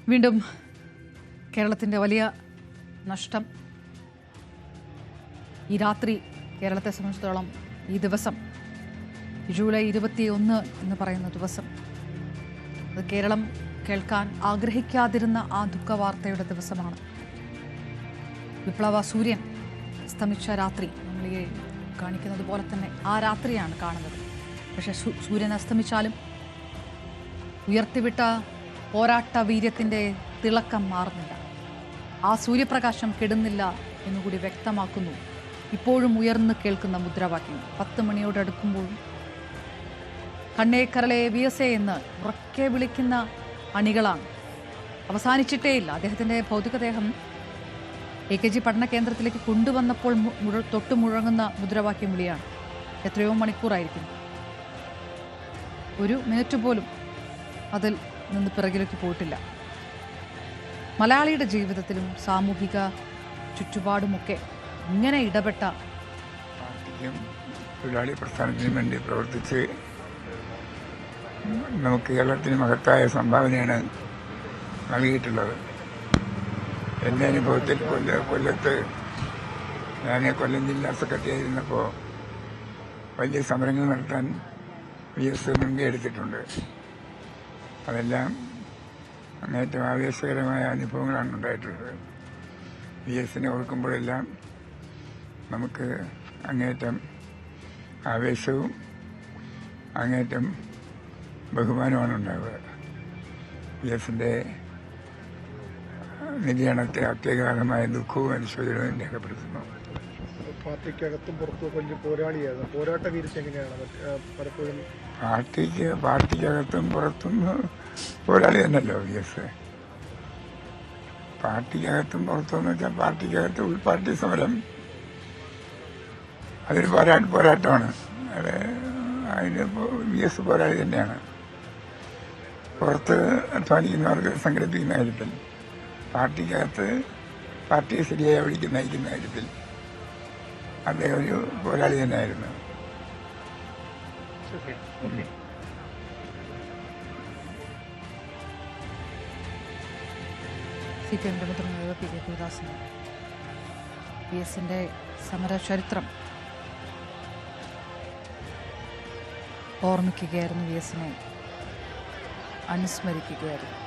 വീണ്ടും കേരളത്തിൻ്റെ വലിയ നഷ്ടം. ഈ രാത്രി കേരളത്തെ സംബന്ധിച്ചിടത്തോളം ഈ ദിവസം ജൂലൈ 21 എന്ന് പറയുന്ന ദിവസം അത് കേരളം കേൾക്കാൻ ആഗ്രഹിക്കാതിരുന്ന ആ ദുഃഖവാർത്തയുടെ ദിവസമാണ്. വിപ്ലവ സൂര്യൻ അസ്തമിച്ച രാത്രി നമ്മൾ ഈ കാണിക്കുന്നത് പോലെ തന്നെ ആ രാത്രിയാണ് കാണുന്നത്. പക്ഷേ സൂര്യൻ അസ്തമിച്ചാലും ഉയർത്തിവിട്ട പോരാട്ട വീര്യത്തിൻ്റെ തിളക്കം മാറുന്നില്ല. ആ സൂര്യപ്രകാശം കെടുന്നില്ല എന്നുകൂടി വ്യക്തമാക്കുന്നു ഇപ്പോഴും ഉയർന്നു കേൾക്കുന്ന മുദ്രാവാക്യം. 10 മണിയോടടുക്കുമ്പോഴും കണ്ണേക്കരളെ വിയസേ എന്ന് ഉറക്കെ വിളിക്കുന്ന അണികളാണ്. അവസാനിച്ചിട്ടേയില്ല. അദ്ദേഹത്തിൻ്റെ ഭൗതികദേഹം AKG പഠന കേന്ദ്രത്തിലേക്ക് കൊണ്ടുവന്നപ്പോൾ തൊട്ടു മുഴങ്ങുന്ന മുദ്രാവാക്യം വിളിയാണ്. എത്രയോ മണിക്കൂറായിരിക്കുന്നു. ഒരു മിനിറ്റ് പോലും അതിൽ നിന്ന് പിറകിലേക്ക് പോയിട്ടില്ല. മലയാളിയുടെ ജീവിതത്തിലും സാമൂഹിക ചുറ്റുപാടുമൊക്കെ ഇങ്ങനെ ഇടപെട്ട തൊഴിലാളി പ്രസ്ഥാനത്തിനു വേണ്ടി പ്രവർത്തിച്ച് നമുക്ക് കേരളത്തിന് മഹത്തായ സംഭാവനയാണ് നൽകിയിട്ടുള്ളത്. എൻ്റെ അനുഭവത്തിൽ കൊല്ലത്ത് ഞാൻ കൊല്ലം ജില്ലാ സെക്രട്ടറി ആയിരുന്നപ്പോൾ വലിയ സമരങ്ങൾ നടത്താൻ VS മുൻകൈ എടുത്തിട്ടുണ്ട്. അതെല്ലാം അങ്ങേറ്റം ആവേശകരമായ അനുഭവങ്ങളാണ് ഉണ്ടായിട്ടുള്ളത്. VSനെ ഓർക്കുമ്പോഴെല്ലാം നമുക്ക് അങ്ങേറ്റം ആവേശവും അങ്ങേറ്റം ബഹുമാനമാണ് ഉണ്ടാവുക. VSന്റെ നിര്യാണത്തെ അത്യഗാധമായ ദുഃഖവും അനുശോചനവും രേഖപ്പെടുത്തുന്നു. പാർട്ടിക്കകത്തും പുറത്തും വലിയ പോരാളിയായിരുന്നു. പോരാട്ട വീഴ്ച എങ്ങനെയാണ് പലപ്പോഴും പാർട്ടിക്കകത്തും പുറത്തും പോരാളി തന്നെയല്ലോ VS. പാർട്ടിക്കകത്തും പുറത്തുമെന്ന് വെച്ചാൽ പാർട്ടിക്കകത്ത് ഉൾപാർട്ടി സമരം അതൊരു പോരാട്ടമാണ്. അത് അതിന് VS പോരാളി തന്നെയാണ്. പുറത്ത് അധ്വാനിക്കുന്നവർക്ക് സംഘടിപ്പിക്കുന്ന കാര്യത്തിൽ, പാർട്ടിക്കകത്ത് പാർട്ടിയെ ശരിയായി വഴിക്ക് നയിക്കുന്ന കാര്യത്തിൽ അദ്ദേഹം ഒരു പോരാളി തന്നെയായിരുന്നു. CPMന്റെ മുതിർന്ന PK ഗുരുദാസൻ VSന്റെ സമര ചരിത്രം ഓർമ്മിക്കുകയായിരുന്നു, VSനെ അനുസ്മരിക്കുകയായിരുന്നു.